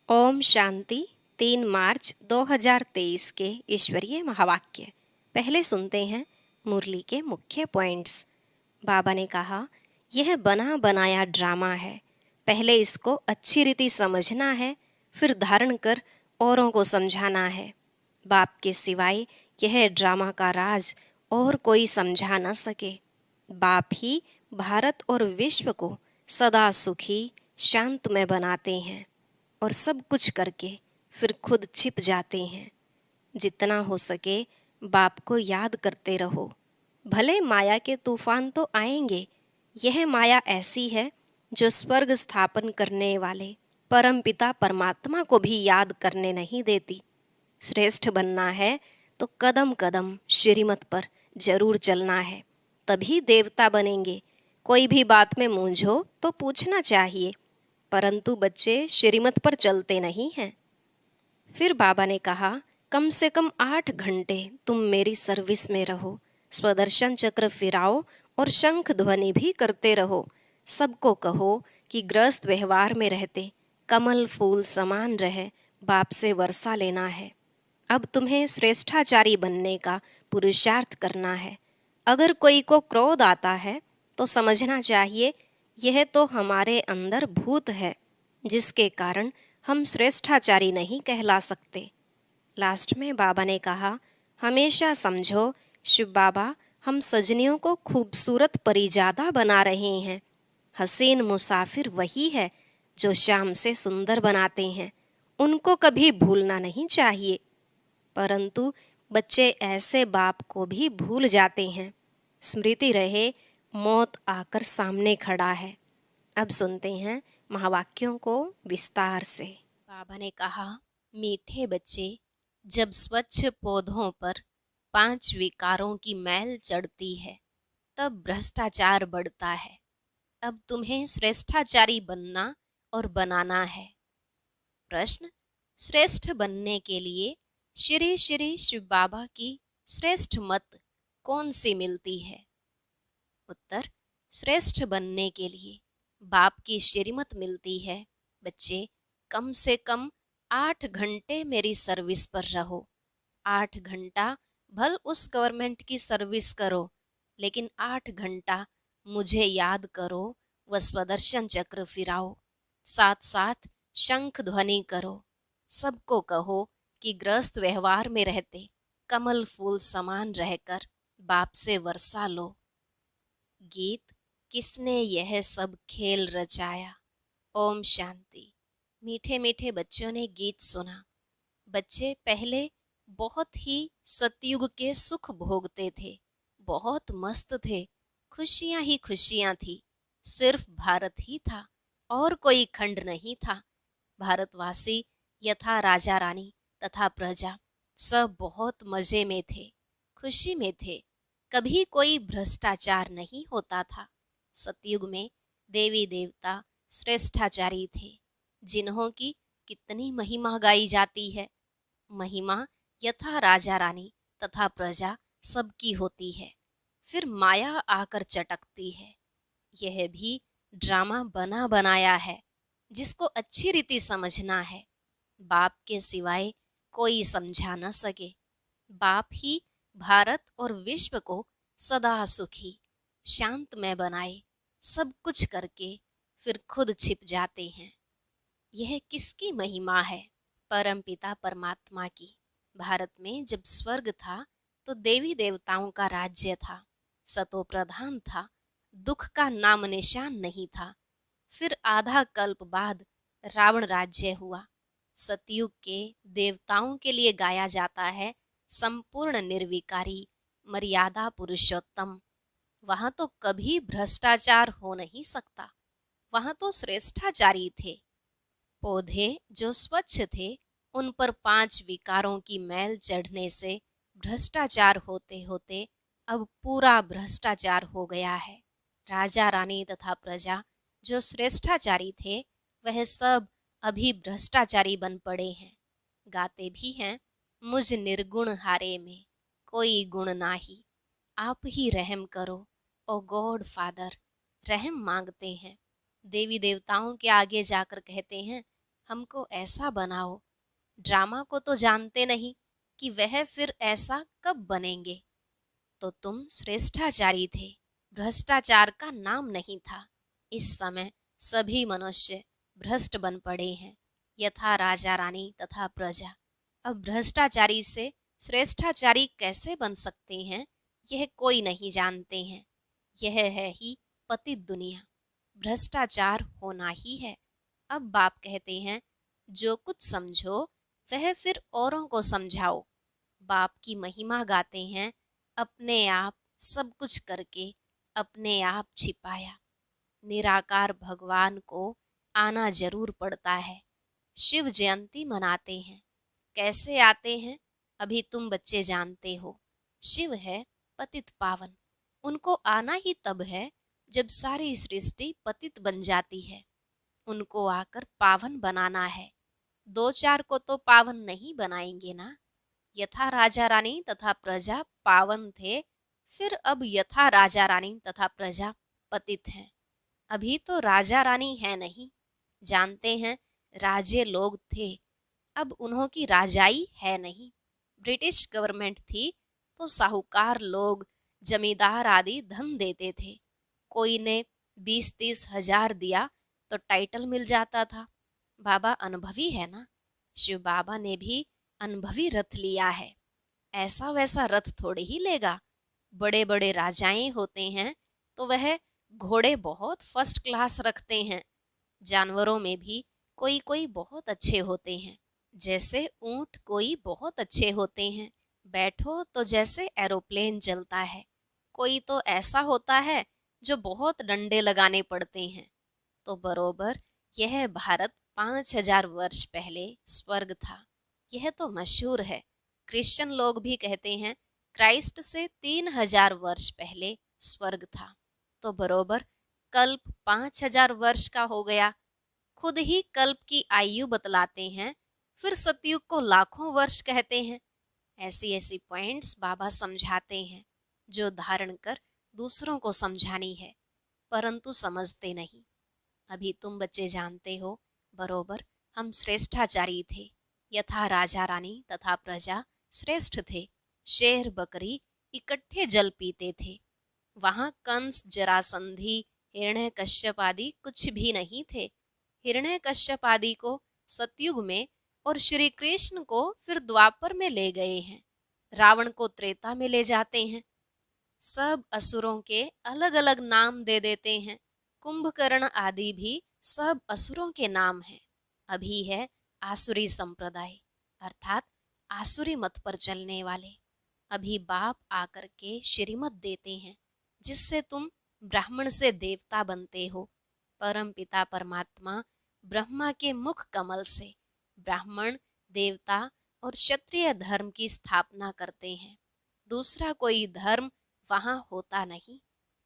ओम शांति। 3 मार्च 2023 के ईश्वरीय महावाक्य। पहले सुनते हैं मुरली के मुख्य पॉइंट्स। बाबा ने कहा, यह बना बनाया ड्रामा है। पहले इसको अच्छी रीति समझना है, फिर धारण कर औरों को समझाना है। बाप के सिवाय यह ड्रामा का राज और कोई समझा न सके। बाप ही भारत और विश्व को सदा सुखी शांतमय बनाते हैं और सब कुछ करके फिर खुद छिप जाते हैं। जितना हो सके बाप को याद करते रहो। भले माया के तूफान तो आएंगे, यह माया ऐसी है जो स्वर्ग स्थापन करने वाले परमपिता परमात्मा को भी याद करने नहीं देती। श्रेष्ठ बनना है तो कदम कदम श्रीमत पर जरूर चलना है, तभी देवता बनेंगे। कोई भी बात में मूंझो तो पूछना चाहिए, परंतु बच्चे श्रीमत पर चलते नहीं हैं। फिर बाबा ने कहा, कम से कम 8 घंटे तुम मेरी सर्विस में रहो। स्वदर्शन चक्र फिराओ और शंख ध्वनि भी करते रहो। सबको कहो कि गृहस्थ व्यवहार में रहते कमल फूल समान रहे बाप से वर्षा लेना है। अब तुम्हें श्रेष्ठाचारी बनने का पुरुषार्थ करना है। अगर कोई को क्रोध आता है तो समझना चाहिए यह तो हमारे अंदर भूत है, जिसके कारण हम श्रेष्ठाचारी नहीं कहला सकते। लास्ट में बाबा ने कहा, हमेशा समझो शिव बाबा हम सजनियों को खूबसूरत परिजादा बना रहे हैं। हसीन मुसाफिर वही है जो शाम से सुंदर बनाते हैं, उनको कभी भूलना नहीं चाहिए। परंतु बच्चे ऐसे बाप को भी भूल जाते हैं। स्मृति रहे मौत आकर सामने खड़ा है। अब सुनते हैं महावाक्यों को विस्तार से। बाबा ने कहा, मीठे बच्चे, जब स्वच्छ पौधों पर 5 विकारों की मैल चढ़ती है तब भ्रष्टाचार बढ़ता है। अब तुम्हें श्रेष्ठाचारी बनना और बनाना है। प्रश्न, श्रेष्ठ बनने के लिए श्री श्री शिव बाबा की श्रेष्ठ मत कौन सी मिलती है? उत्तर, श्रेष्ठ बनने के लिए बाप की श्रीमत मिलती है। बच्चे, कम से कम 8 घंटे मेरी सर्विस पर रहो। 8 घंटा भल उस गवर्नमेंट की सर्विस करो, लेकिन 8 घंटा मुझे याद करो व स्वदर्शन चक्र फिराओ। साथ साथ शंख ध्वनि करो। सबको कहो कि गृहस्थ व्यवहार में रहते कमल फूल समान रहकर बाप से वर्षा लो। गीत, किसने यह सब खेल रचाया? ओम शांति। मीठे मीठे बच्चों ने गीत सुना। बच्चे पहले बहुत ही सतयुग के सुख भोगते थे, बहुत मस्त थे, खुशियां ही खुशियां थी। सिर्फ भारत ही था और कोई खंड नहीं था। भारतवासी यथा राजा रानी तथा प्रजा सब बहुत मजे में थे, खुशी में थे। कभी कोई भ्रष्टाचार नहीं होता था। सतयुग में देवी देवता श्रेष्ठाचारी थे, जिन्हों की कितनी महिमा गाई जाती है। महिमा यथा राजा रानी तथा प्रजा सबकी होती है, फिर माया आकर चटकती है। यह भी ड्रामा बना बनाया है, जिसको अच्छी रीति समझना है। बाप के सिवाय कोई समझा न सके। बाप ही भारत और विश्व को सदा सुखी शांतमय बनाए, सब कुछ करके फिर खुद छिप जाते हैं। यह किसकी महिमा है? परमपिता परमात्मा की। भारत में जब स्वर्ग था तो देवी देवताओं का राज्य था, सतो प्रधान था, दुख का नाम निशान नहीं था। फिर आधा कल्प बाद रावण राज्य हुआ। सतयुग के देवताओं के लिए गाया जाता है संपूर्ण निर्विकारी मर्यादा पुरुषोत्तम। वहां तो कभी भ्रष्टाचार हो नहीं सकता, वहां तो श्रेष्ठाचारी थे। पौधे जो स्वच्छ थे उन पर 5 विकारों की मैल चढ़ने से भ्रष्टाचार होते होते अब पूरा भ्रष्टाचार हो गया है। राजा रानी तथा प्रजा जो श्रेष्ठाचारी थे वह सब अभी भ्रष्टाचारी बन पड़े हैं। गाते भी हैं, मुझ निर्गुण हारे में कोई गुण नाही, आप ही रहम करो ओ गॉड फादर। रहम मांगते हैं। देवी देवताओं के आगे जाकर कहते हैं, हमको ऐसा बनाओ। ड्रामा को तो जानते नहीं कि वह फिर ऐसा कब बनेंगे। तो तुम श्रेष्ठाचारी थे, भ्रष्टाचार का नाम नहीं था। इस समय सभी मनुष्य भ्रष्ट बन पड़े हैं, यथा राजा रानी तथा प्रजा। अब भ्रष्टाचारी से श्रेष्ठाचारी कैसे बन सकते हैं, यह कोई नहीं जानते हैं। यह है ही पतित दुनिया, भ्रष्टाचार होना ही है। अब बाप कहते हैं, जो कुछ समझो वह फिर औरों को समझाओ। बाप की महिमा गाते हैं, अपने आप सब कुछ करके अपने आप छिपाया। निराकार भगवान को आना जरूर पड़ता है। शिव जयंती मनाते हैं, कैसे आते हैं अभी तुम बच्चे जानते हो। शिव है पतित पावन, उनको आना ही तब है जब सारी सृष्टि पतित बन जाती है। उनको आकर पावन बनाना है, दो चार को तो पावन नहीं बनाएंगे ना। यथा राजा रानी तथा प्रजा पावन थे, फिर अब यथा राजा रानी तथा प्रजा पतित हैं। अभी तो राजा रानी है नहीं, जानते हैं राजे लोग थे, अब उन्हों की राजाई है नहीं। ब्रिटिश गवर्नमेंट थी तो साहूकार लोग जमींदार आदि धन देते थे। कोई ने 20-30 हजार दिया तो टाइटल मिल जाता था। बाबा अनुभवी है ना, शिव बाबा ने भी अनुभवी रथ लिया है। ऐसा वैसा रथ थोड़े ही लेगा। बड़े बड़े राजाएं होते हैं तो वह घोड़े बहुत फर्स्ट क्लास रखते हैं। जानवरों में भी कोई कोई बहुत अच्छे होते हैं, जैसे ऊंट कोई बहुत अच्छे होते हैं। बैठो तो जैसे एरोप्लेन चलता है। कोई तो ऐसा होता है जो बहुत डंडे लगाने पड़ते हैं। तो बरोबर यह भारत 5000 वर्ष पहले स्वर्ग था, यह तो मशहूर है। क्रिश्चियन लोग भी कहते हैं क्राइस्ट से 3000 वर्ष पहले स्वर्ग था। तो बरोबर कल्प 5000 वर्ष का हो गया। खुद ही कल्प की आयु बतलाते हैं, फिर सतयुग को लाखों वर्ष कहते हैं। ऐसी ऐसी पॉइंट्स बाबा समझाते हैं जो धारण कर दूसरों को समझानी है, परंतु समझते नहीं। अभी तुम बच्चे जानते हो बरोबर हम श्रेष्ठाचारी थे, यथा राजा रानी तथा प्रजा श्रेष्ठ थे। शेर बकरी इकट्ठे जल पीते थे। वहां कंस जरासंधि हिरण्यकश्यप आदि कुछ भी नहीं थे। हिरण्यकश्यप आदि को सतयुग में और श्री कृष्ण को फिर द्वापर में ले गए हैं। रावण को त्रेता में ले जाते हैं। सब असुरों के अलग अलग नाम दे देते हैं। कुंभकर्ण आदि भी सब असुरों के नाम हैं। अभी है आसुरी संप्रदाय, अर्थात आसुरी मत पर चलने वाले। अभी बाप आकर के श्रीमत देते हैं, जिससे तुम ब्राह्मण से देवता बनते हो। परम पिता परमात्मा ब्रह्मा के मुख कमल से ब्राह्मण, देवता और क्षत्रिय धर्म की स्थापना करते हैं। दूसरा कोई धर्म वहां होता नहीं।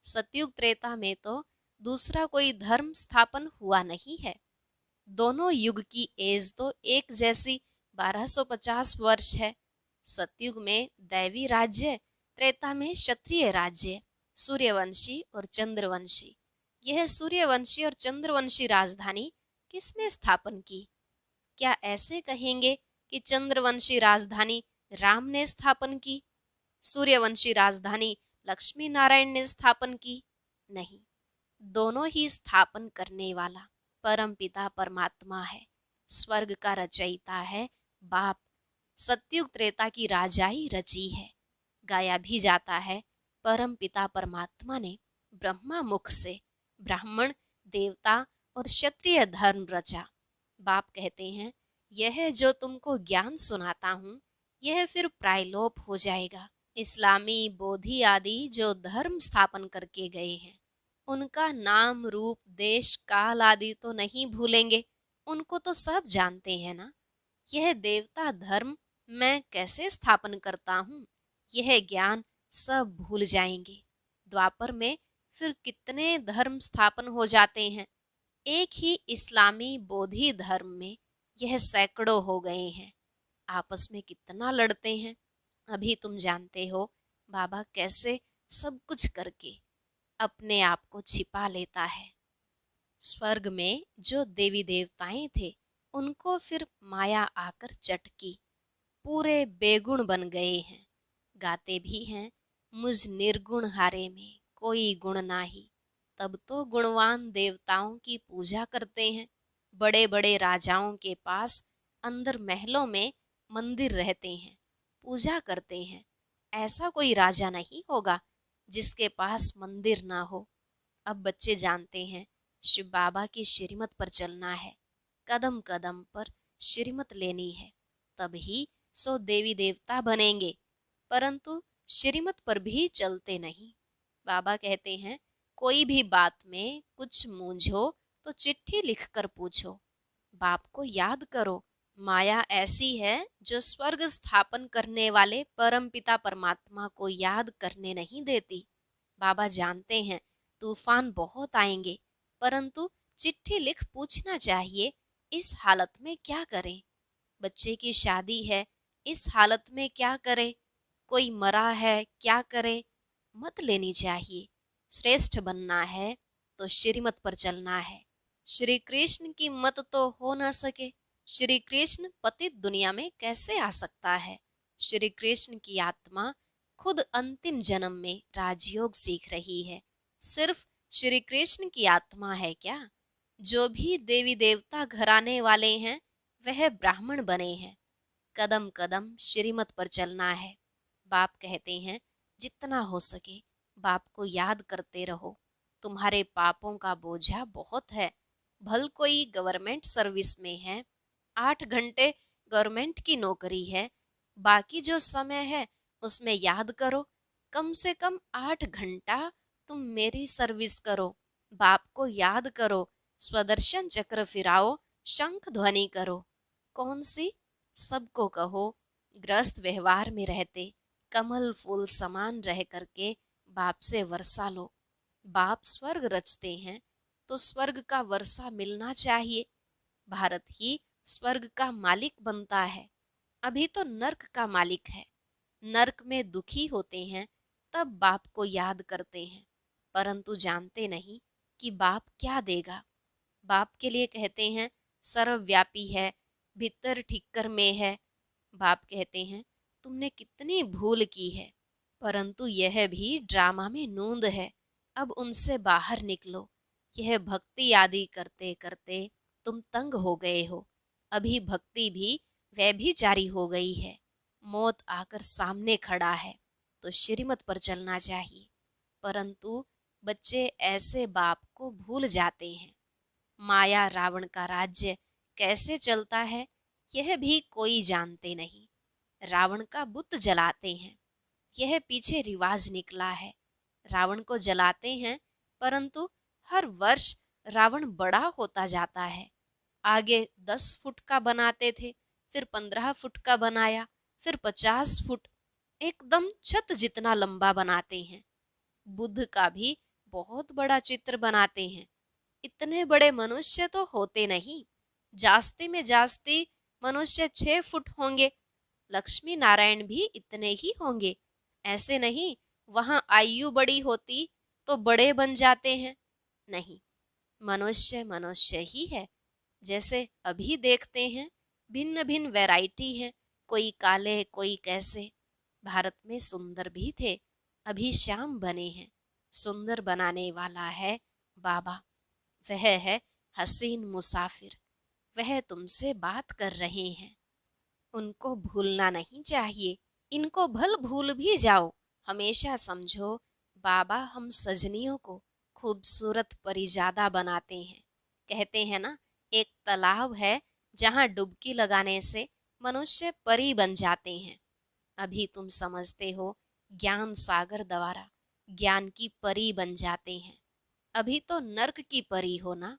सतयुग त्रेता में तो दूसरा कोई धर्म स्थापन हुआ नहीं है। दोनों युग की एज तो एक जैसी 1250 वर्ष है। सतयुग में दैवी राज्य, त्रेता में क्षत्रिय राज्य, सूर्यवंशी और चंद्रवंशी। यह सूर्यवंशी और चंद्रवंशी राजधानी किसने स्थापन की? क्या ऐसे कहेंगे कि चंद्रवंशी राजधानी राम ने स्थापन की, सूर्यवंशी राजधानी लक्ष्मी नारायण ने स्थापन की? नहीं, दोनों ही स्थापन करने वाला परम पिता परमात्मा है। स्वर्ग का रचयिता है बाप। सतयुग त्रेता की राजाई रची है। गाया भी जाता है, परम पिता परमात्मा ने ब्रह्मा मुख से ब्राह्मण, देवता और क्षत्रिय धर्म रचा। बाप कहते हैं, यह जो तुमको ज्ञान सुनाता हूँ, यह फिर प्रायलोप हो जाएगा। इस्लामी, बोधि आदि जो धर्म स्थापन करके गए हैं, उनका नाम, रूप, देश, काल आदि तो नहीं भूलेंगे। उनको तो सब जानते हैं ना। यह देवता धर्म मैं कैसे स्थापन करता हूँ, यह ज्ञान सब भूल जाएंगे। द्वापर में फिर कितने धर्म स्थापन हो जाते हैं। एक ही इस्लामी बोधि धर्म में यह सैकड़ों हो गए हैं। आपस में कितना लड़ते हैं। अभी तुम जानते हो बाबा कैसे सब कुछ करके अपने आप को छिपा लेता है। स्वर्ग में जो देवी देवताएं थे उनको फिर माया आकर चटकी, पूरे बेगुण बन गए हैं। गाते भी हैं, मुझ निर्गुण हारे में कोई गुण नाही। तब तो गुणवान देवताओं की पूजा करते हैं। बड़े बड़े राजाओं के पास अंदर महलों में मंदिर रहते हैं, पूजा करते हैं। ऐसा कोई राजा नहीं होगा जिसके पास मंदिर ना हो। अब बच्चे जानते हैं शिव बाबा की श्रीमत पर चलना है, कदम कदम पर श्रीमत लेनी है, तभी सो देवी देवता बनेंगे। परंतु श्रीमत पर भी चलते नहीं। बाबा कहते हैं कोई भी बात में कुछ मूंझो तो चिट्ठी लिखकर पूछो। बाप को याद करो। माया ऐसी है जो स्वर्ग स्थापन करने वाले परमपिता परमात्मा को याद करने नहीं देती। बाबा जानते हैं तूफान बहुत आएंगे, परंतु चिट्ठी लिख पूछना चाहिए इस हालत में क्या करें। बच्चे की शादी है, इस हालत में क्या करें। कोई मरा है, क्या करें। मत लेनी चाहिए। श्रेष्ठ बनना है तो श्रीमत पर चलना है। श्री कृष्ण की मत तो हो न सके। श्री कृष्ण पतित दुनिया में कैसे आ सकता है। श्री कृष्ण की आत्मा खुद अंतिम जन्म में राजयोग सीख रही है। सिर्फ श्री कृष्ण की आत्मा है क्या। जो भी देवी देवता घराने वाले हैं वह ब्राह्मण बने हैं। कदम कदम श्रीमत पर चलना है। बाप कहते हैं जितना हो सके बाप को याद करते रहो। तुम्हारे पापों का बोझा बहुत है। भल कोई गवर्नमेंट सर्विस में है, 8 घंटे गवर्नमेंट की नौकरी है, बाकी जो समय है उसमें याद करो। कम से कम 8 घंटा तुम मेरी सर्विस करो। बाप को याद करो, स्वदर्शन चक्र फिराओ, शंख ध्वनि करो। कौन सी? सबको कहो। ग्रस्त व्यवहार में रहते कमल फूल समान रह करके बाप से वर्षा लो। बाप स्वर्ग रचते हैं तो स्वर्ग का वर्षा मिलना चाहिए। भारत ही स्वर्ग का मालिक बनता है, अभी तो नर्क का मालिक है। नर्क में दुखी होते हैं तब बाप को याद करते हैं, परंतु जानते नहीं कि बाप क्या देगा। बाप के लिए कहते हैं सर्वव्यापी है, भीतर ठिक्कर में है। बाप कहते हैं तुमने कितनी भूल की है, परंतु यह भी ड्रामा में नूंद है। अब उनसे बाहर निकलो। यह भक्ति आदि करते करते तुम तंग हो गए हो। अभी भक्ति भी व्यभिचारी हो गई है। मौत आकर सामने खड़ा है तो श्रीमत पर चलना चाहिए। परंतु बच्चे ऐसे बाप को भूल जाते हैं। माया रावण का राज्य कैसे चलता है यह भी कोई जानते नहीं। रावण का बुत जलाते हैं, यह पीछे रिवाज निकला है। रावण को जलाते हैं, परंतु हर वर्ष रावण बड़ा होता जाता है। आगे 10 फुट का बनाते थे, फिर 15 फुट का बनाया, फिर 50 फुट, एकदम छत जितना लंबा बनाते हैं। बुद्ध का भी बहुत बड़ा चित्र बनाते हैं। इतने बड़े मनुष्य तो होते नहीं। जास्ती में जास्ती मनुष्य 6 फुट होंगे। लक्ष्मी नारायण भी इतने ही होंगे। ऐसे नहीं वहां आयु बड़ी होती तो बड़े बन जाते हैं। नहीं, मनुष्य मनुष्य ही है। जैसे अभी देखते हैं भिन्न भिन्न वैरायटी है, कोई काले कोई कैसे। भारत में सुंदर भी थे, अभी श्याम बने हैं। सुंदर बनाने वाला है बाबा। वह है हसीन मुसाफिर। वह तुमसे बात कर रहे हैं। उनको भूलना नहीं चाहिए। इनको भल भूल भी जाओ, हमेशा समझो बाबा हम सजनियों को खूबसूरत परिजादा बनाते हैं। कहते हैं ना, एक तालाब है जहाँ डुबकी लगाने से मनुष्य परी बन जाते हैं। अभी तुम समझते हो ज्ञान सागर द्वारा ज्ञान की परी बन जाते हैं। अभी तो नर्क की परी हो ना।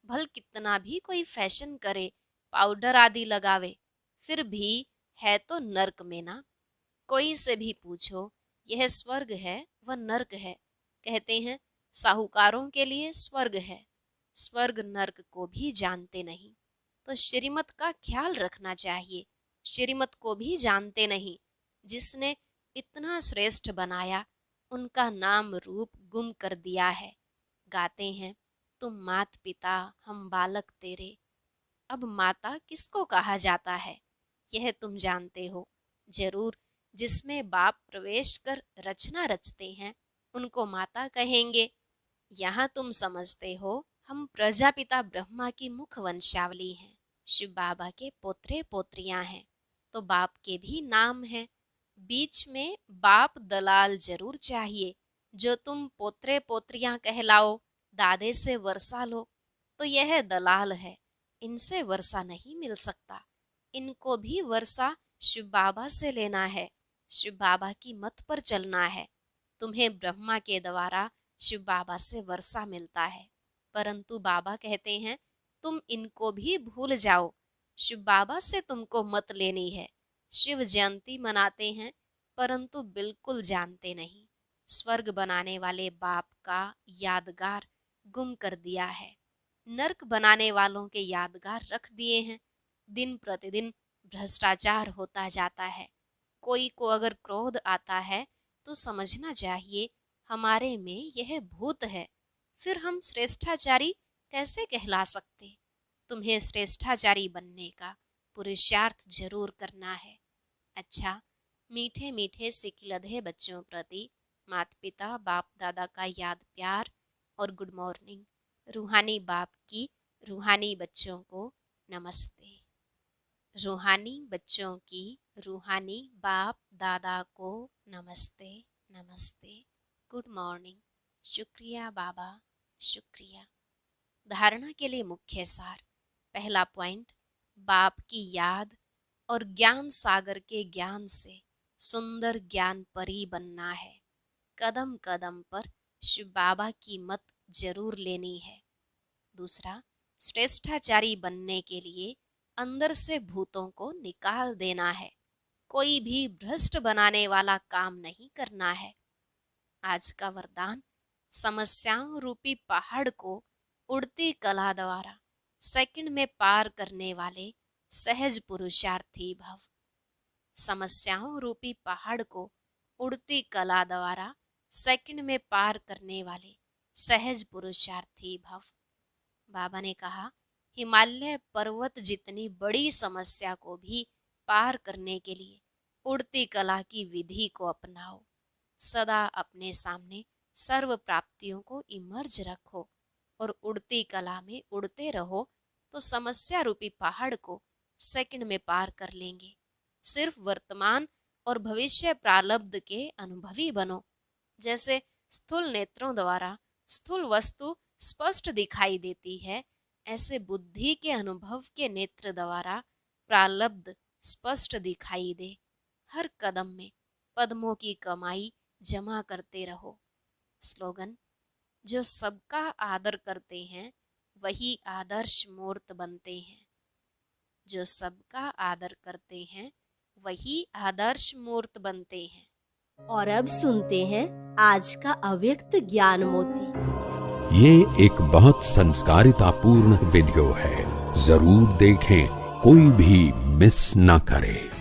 भल कितना भी कोई फैशन करे, पाउडर आदि लगावे, फिर भी है तो नर्क में ना। कोई से भी पूछो यह स्वर्ग है व नर्क है, कहते हैं साहूकारों के लिए स्वर्ग है। स्वर्ग नर्क को भी जानते नहीं, तो श्रीमत का ख्याल रखना चाहिए। श्रीमत को भी जानते नहीं। जिसने इतना श्रेष्ठ बनाया उनका नाम रूप गुम कर दिया है। गाते हैं तुम मात पिता हम बालक तेरे, अब माता किसको कहा जाता है यह तुम जानते हो जरूर। जिसमें बाप प्रवेश कर रचना रचते हैं उनको माता कहेंगे। यहाँ तुम समझते हो हम प्रजापिता ब्रह्मा की मुख वंशावली हैं, शिव बाबा के पोत्रे पोत्रियां हैं, तो बाप के भी नाम हैं। बीच में बाप दलाल जरूर चाहिए, जो तुम पोत्रे पोत्रियां कहलाओ, दादे से वर्षा लो, तो यह दलाल है, इनसे वर्षा नहीं मिल सकता। इनको भी वर्षा शिव बाबा से लेना है, शिव बाबा की मत पर चलना है। तुम्हें ब्रह्मा के द्वारा शिव बाबा से वर्षा मिलता है, परंतु बाबा कहते हैं तुम इनको भी भूल जाओ, शिव बाबा से तुमको मत लेनी है। शिव जयंती मनाते हैं परंतु बिल्कुल जानते नहीं, स्वर्ग बनाने वाले बाप का यादगार गुम कर दिया है, नरक बनाने वालों के यादगार रख दिए हैं। दिन प्रतिदिन भ्रष्टाचार होता जाता है। कोई को अगर क्रोध आता है तो समझना चाहिए हमारे में यह भूत है, फिर हम श्रेष्ठाचारी कैसे कहला सकते। तुम्हें श्रेष्ठाचारी बनने का पुरुषार्थ जरूर करना है। अच्छा, मीठे मीठे सिकिलधे बच्चों प्रति माता पिता बाप दादा का याद प्यार और गुड मॉर्निंग। रूहानी बाप की रूहानी बच्चों को नमस्ते। रूहानी बच्चों की रूहानी बाप दादा को नमस्ते नमस्ते, गुड मॉर्निंग, शुक्रिया बाबा, शुक्रिया। धारणा के लिए मुख्य सार। पहला पॉइंट, बाप की याद और ज्ञान सागर के ज्ञान से सुंदर ज्ञान परी बनना है। कदम कदम पर शिव बाबा की मत जरूर लेनी है। दूसरा, श्रेष्ठाचारी बनने के लिए अंदर से भूतों को निकाल देना है, कोई भी भ्रष्ट बनाने वाला काम नहीं करना है। आज का वरदान, समस्याओं रूपी पहाड़ को उड़ती कला द्वारा सेकंड में पार करने वाले सहज पुरुषार्थी भव। समस्याओं रूपी पहाड़ को उड़ती कला द्वारा सेकंड में पार करने वाले सहज पुरुषार्थी भव। बाबा ने कहा, हिमालय पर्वत जितनी बड़ी समस्या को भी पार करने के लिए उड़ती कला की विधि को अपनाओ। सदा अपने सामने सर्व प्राप्तियों को इमर्ज रखो और उड़ती कला में उड़ते रहो, तो समस्या रूपी पहाड़ को सेकंड में पार कर लेंगे। सिर्फ वर्तमान और भविष्य प्रारब्ध के अनुभवी बनो। जैसे स्थूल नेत्रों द्वारा स्थूल वस्तु स्पष्ट दिखाई देती है, ऐसे बुद्धि के अनुभव के नेत्र द्वारा प्रारब्ध स्पष्ट दिखाई दे। हर कदम में पद्मों की कमाई जमा करते रहो। स्लोगन, जो सबका आदर करते हैं वही आदर्श मूर्त बनते हैं। जो सबका आदर करते हैं वही आदर्श मूर्त बनते हैं। और अब सुनते हैं आज का अव्यक्त ज्ञान मोती। ये एक बहुत संस्कारितापूर्ण वीडियो है, जरूर देखें, कोई भी मिस ना करे।